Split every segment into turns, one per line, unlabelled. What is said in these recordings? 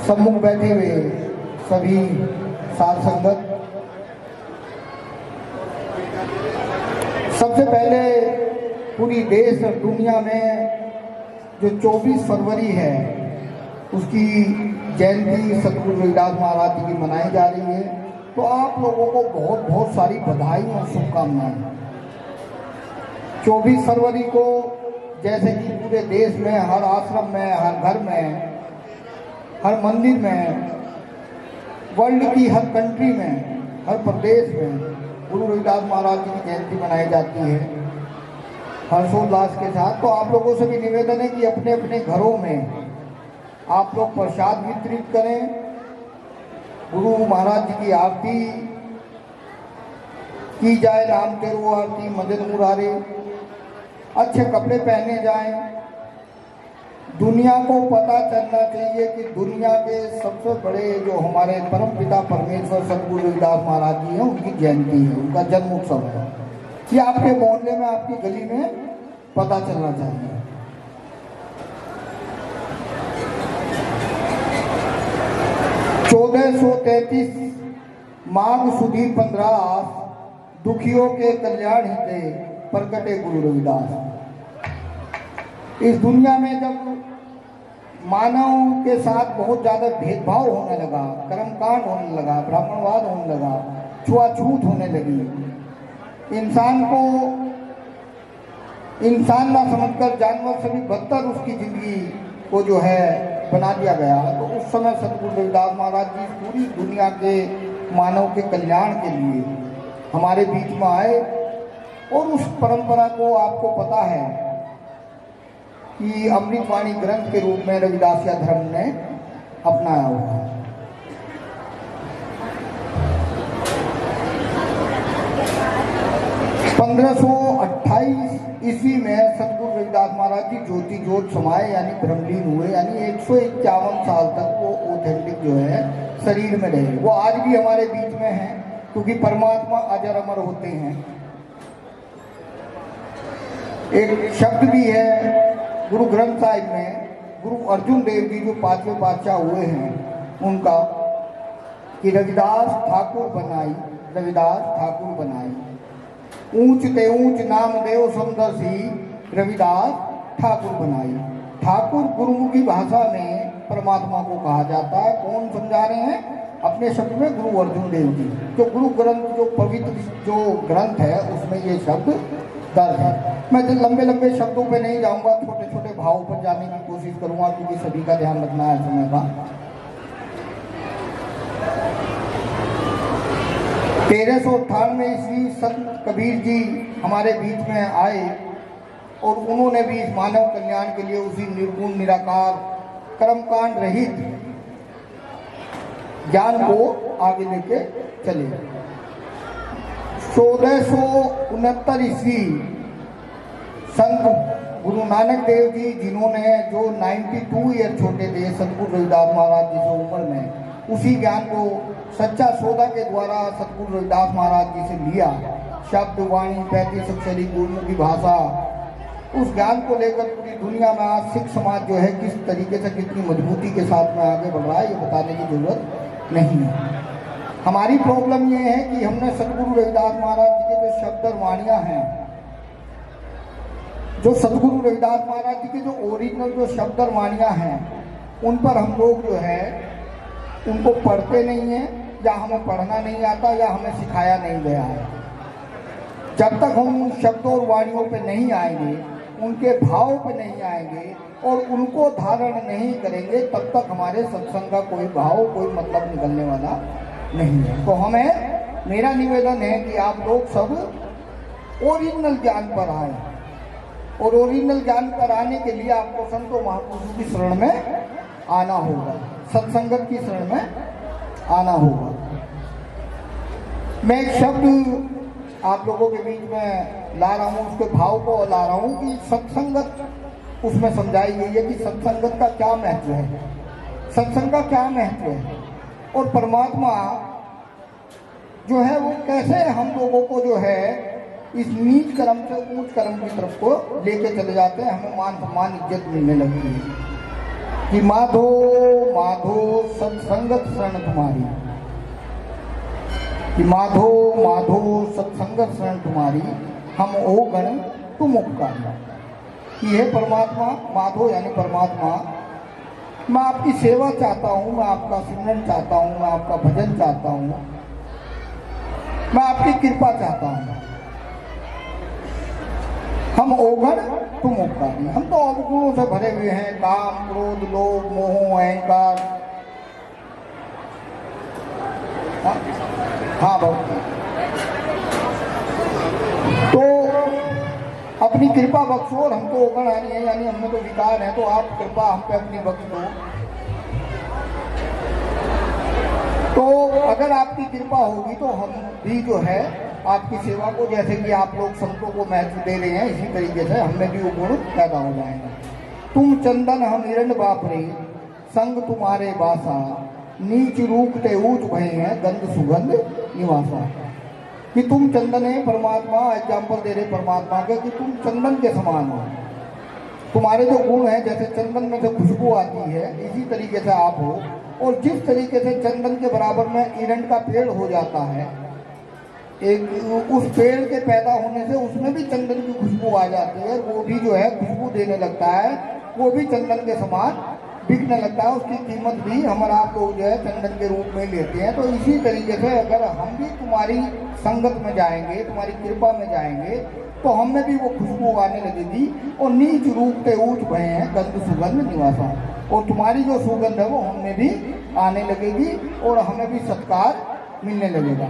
सम्मुख बैठे हुए सभी साध संगत, सबसे पहले पूरी देश और दुनिया में जो 24 फरवरी है उसकी जयंती सतगुरु रविदास महाराज जी की मनाई जा रही है। तो आप लोगों को बहुत बहुत सारी बधाई और शुभकामनाएं। 24 फरवरी को जैसे कि पूरे देश में हर आश्रम में, हर घर में, हर मंदिर में, वर्ल्ड की हर कंट्री में, हर प्रदेश में गुरु रविदास महाराज जी की जयंती मनाई जाती है हर्षोल्लास के साथ। तो आप लोगों से भी निवेदन है कि अपने अपने घरों में आप लोग प्रसाद वितरित करें, गुरु महाराज जी की आरती की जाए, नाम तेरो आरती, मदन मुरारे, अच्छे कपड़े पहने जाएं। दुनिया को पता चलना चाहिए कि दुनिया के सबसे बड़े जो हमारे परम पिता परमेश्वर सतगुरु रविदास महाराज जी हैं, उनकी जयंती है, उनका जन्म उत्सव है। ये आपके मोहल्ले में, आपकी गली में पता चलना चाहिए। चौदह 1333 माघ सुदी 15 दुखियों के कल्याण हिते प्रकटे गुरु रविदास। इस दुनिया में जब मानव के साथ बहुत ज़्यादा भेदभाव होने लगा, कर्मकांड होने लगा, ब्राह्मणवाद होने लगा, छुआछूत होने लगी, इंसान को इंसान ना समझकर जानवर से भी बदतर उसकी जिंदगी को जो है बना दिया गया, तो उस समय सतगुरु रविदास महाराज जी पूरी दुनिया के मानव के कल्याण के लिए हमारे बीच में आए। और उस परंपरा को आपको पता है कि अमृतवाणी ग्रंथ के रूप में रविदासिया धर्म ने अपनाया हुआ है। 1528 ईस्वी में सतगुरु रविदास महाराज जी ज्योति ज्योत समाये यानी ब्रह्मलीन हुए, यानी 151 साल तक वो ऑथेंटिक जो है शरीर में रहे। वो आज भी हमारे बीच में है, क्योंकि परमात्मा अजर अमर होते हैं। एक शब्द भी है गुरु ग्रंथ साहिब में, गुरु अर्जुन देव जी जो 5वें पातशाह हुए हैं उनका, कि रविदास ठाकुर बनाई, रविदास ठाकुर बनाई, ऊंच ते ऊंच नाम देव समदर्शी, रविदास ठाकुर बनाई। ठाकुर गुरुमुखी भाषा में परमात्मा को कहा जाता है। कौन समझा रहे हैं? अपने शब्द में गुरु अर्जुन देव जी। जो गुरु ग्रंथ, जो पवित्र जो ग्रंथ है, उसमें ये शब्द दर्ज है। मैं तो लंबे लंबे शब्दों पे नहीं जाऊंगा, छोटे छोटे भावों पर जाने की कोशिश करूंगा, क्योंकि सभी का ध्यान रखना है समय का। 1398 ईस्वी संत कबीर जी हमारे बीच में आए और उन्होंने भी इस मानव कल्याण के लिए उसी निर्गुण निराकार कर्मकांड रहित ज्ञान को आगे लेके चले। 1469 ईस्वी संत गुरु नानक देव जी, जिन्होंने जो 92 ईयर छोटे थे सतगुरु रविदास महाराज जी से उम्र में, उसी ज्ञान को सच्चा सौदा के द्वारा सतगुरु रविदास महाराज जी से लिया। शब्द, वाणी, 35 अक्षरी गुरुमुखी भाषा, उस ज्ञान को लेकर पूरी दुनिया में आज सिख समाज जो है किस तरीके से, कितनी मजबूती के साथ में आगे बढ़ रहा है, ये बताने की जरूरत नहीं है। हमारी प्रॉब्लम ये है कि हमने सतगुरु रविदास महाराज जी के जो शब्द और वाणियाँ हैं, जो सतगुरु रविदास महाराज जी के जो ओरिजिनल जो शब्द और वाणियाँ हैं, उन पर हम लोग जो है उनको पढ़ते नहीं हैं, या हमें पढ़ना नहीं आता, या हमें सिखाया नहीं गया है। जब तक हम उन शब्दों और वाणियों पे नहीं आएंगे, उनके भाव पे नहीं आएंगे और उनको धारण नहीं करेंगे, तब तक हमारे सत्संग का कोई भाव, कोई मतलब निकलने वाला नहीं है। तो हमें, मेरा निवेदन है कि आप लोग सब ओरिजिनल ज्ञान पर आए, और ओरिजिनल ज्ञान पर आने के लिए आपको संतों महापुरुषों की शरण में आना होगा, सत्संगत की शरण में आना होगा। मैं एक शब्द आप लोगों के बीच में ला रहा हूँ, उसके भाव को ला रहा हूँ कि सत्संगत उसमें समझाई गई है कि सत्संगत का क्या महत्व है, सत्संग का क्या महत्व है, और परमात्मा जो है वो कैसे हम लोगों को जो है इस नीच कर्म से ऊंच कर्म की तरफ को लेके चले जाते हैं, हमें मान सम्मान इज्जत मिलने लगती है। कि माधो माधो सत्संगत शरण तुम्हारी, कि माधो माधो सत्संगत शरण तुम्हारी, हम ओ गण तुम उपकारी। कि हे परमात्मा, माधो यानी परमात्मा, मैं आपकी सेवा चाहता हूँ, मैं आपका सिमरन चाहता हूँ, मैं आपका भजन चाहता हूँ, मैं आपकी कृपा चाहता हूँ। हम ओगण तुम उपकारी। हम तो अवगुणों से भरे हुए हैं, काम क्रोध लोभ मोह अहंकार। हाँ भक्ति, तो अपनी कृपा बख्शो। और हमको ओगण आनी है, यानी हमें तो विकार है, तो आप कृपा हम पे अपनी बख्श दो। तो अगर आपकी कृपा होगी तो हम भी जो है आपकी सेवा को, जैसे कि आप लोग संतों को महत्व दे रहे हैं, इसी तरीके से हमें भी वो गुण पैदा हो जाएंगे। तुम चंदन हम हिरण बापरे, संग तुम्हारे बासा, नीच रूप ते ऊंच भय हैं, गंध सुगंध निवासा। कि तुम चंदन है परमात्मा, एग्जाम्पल दे रहे परमात्मा के कि तुम चंदन के समान हो। तुम्हारे जो गुण हैं, जैसे चंदन में से खुशबू आती है, इसी तरीके से आप हो। और जिस तरीके से चंदन के बराबर में एरंड का पेड़ हो जाता है, एक उस पेड़ के पैदा होने से उसमें भी चंदन की खुशबू आ जाती है, वो भी जो है खुशबू देने लगता है, वो भी चंदन के समान बिकने लगता है। उसकी कीमत भी हमारा आप लोग जो है चंदन के रूप में लेते हैं। तो इसी तरीके से अगर हम भी तुम्हारी संगत में जाएंगे, तुम्हारी कृपा में जाएंगे, तो हमें भी वो खुशबू आने लगेगी। और नीच रूप ते ऊंच भय हैं, गंध सुगंध निवासा। और तुम्हारी जो सुगंध है वो हमें भी आने लगेगी और हमें भी सत्कार मिलने लगेगा।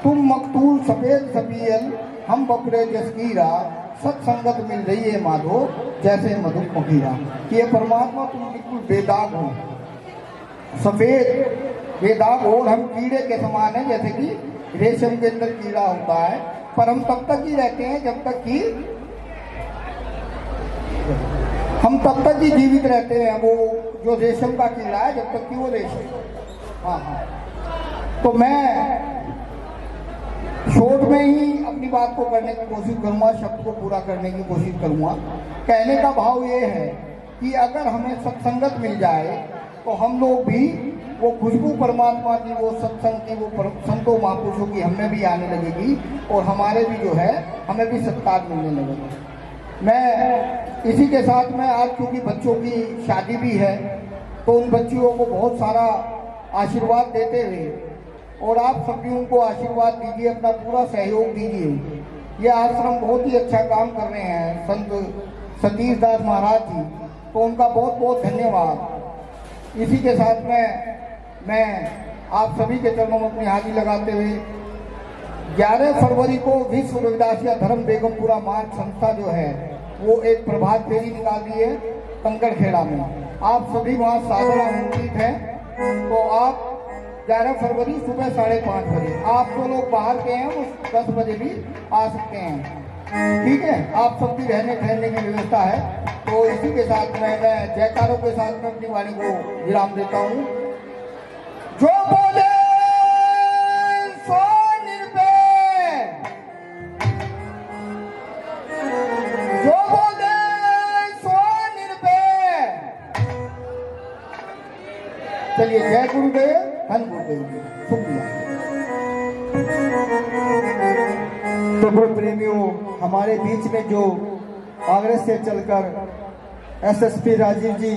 तुम मकतूल सफेद सफियल, हम बकरे जसकीरा, सत्संगत मिल रही है माधो जैसे मधु मखीरा। कि ये परमात्मा तुम बिल्कुल बेदाग हो, सफेद बेदाग हो, और हम कीड़े के समान हैं, जैसे कि रेशम के अंदर कीड़ा होता है। पर हम तब तक ही रहते हैं जब तक कि हम तब तक ही जीवित रहते हैं, वो जो रेशम का कीड़ा है, जब तक कि वो रेशम। हाँ हाँ, तो मैं शॉर्ट में ही अपनी बात को करने की कोशिश करूंगा, शब्द को पूरा करने की कोशिश करूंगा। कहने का भाव ये है कि अगर हमें सत्संगत मिल जाए तो हम लोग भी वो खुशबू परमात्मा की, वो सत्संग की, वो संतों महापुरुषों की हमें भी आने लगेगी और हमारे भी जो है हमें भी सत्कार मिलने लगेगा। मैं इसी के साथ में आज क्योंकि बच्चों की शादी भी है, तो उन बच्चियों को बहुत सारा आशीर्वाद देते हुए, और आप सभी उनको आशीर्वाद दीजिए, अपना पूरा सहयोग दीजिए। ये आश्रम बहुत ही अच्छा काम कर रहे हैं संत सतीश दास महाराज जी, तो उनका बहुत बहुत धन्यवाद। इसी के साथ में मैं आप सभी के चरणों में अपनी हाजिरी लगाते हुए 11 फरवरी को विश्व रविदासिया धर्म बेगमपुरा मार्ग संस्था जो है वो एक प्रभात फेरी निकाल दी है कंकड़खेड़ा में। आप सभी वहाँ सादर आमंत्रित हैं। तो आप 11 फरवरी सुबह 5:30 बजे, आप जो लोग बाहर के हैं वो 10 बजे भी आ सकते हैं, ठीक है। आप सबकी रहने ठहरने की व्यवस्था है। तो इसी के साथ मैं जयकारों के साथ में अपनी वाणी को विराम देता हूँ। जो बोले सो निर्भय, जो बोले सो निर्भय। चलिए, जय गुरुदेव, धन गुरुदेव, शुक्रिया। तो गुरु प्रेमियों, हमारे बीच में जो कांग्रेस से चलकर एसएसपी राजीव जी